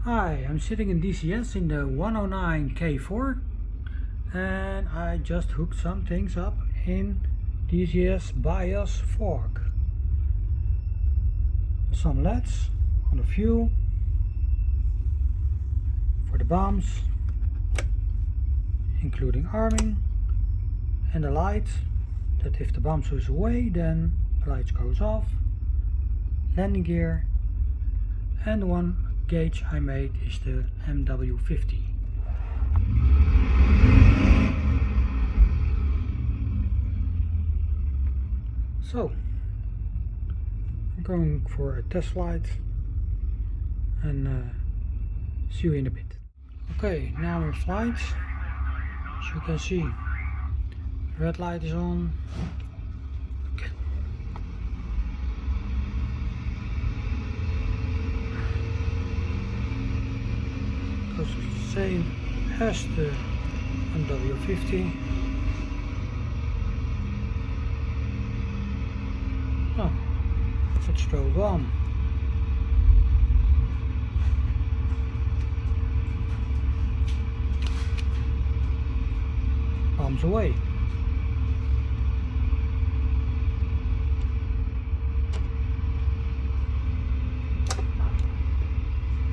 Hi, I'm sitting in DCS in the 109K4 and I just hooked some things up in DCS Bios fork. Some LEDs on the fuel for the bombs, including arming, and a light that if the bomb goes away then the light goes off, landing gear, and the one gauge I made is the MW50. So I'm going for a test flight and see you in a bit. Okay, now we're in flight. As you can see, the red light is on. Okay. Goes the same as the MW50. Oh, let's throw a bomb. Bombs away.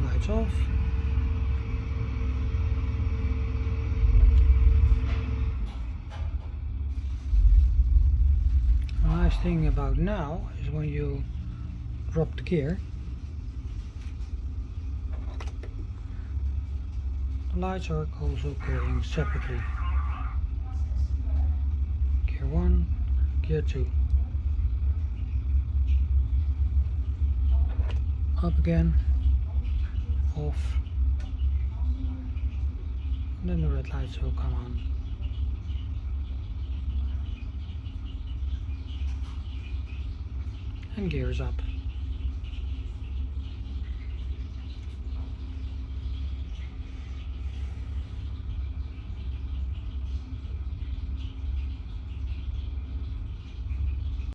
Lights off. The nice thing about now is when you drop the gear, the lights are also going separately. Gear 1, gear 2. Up again, off, and then the red lights will come on. And gears up.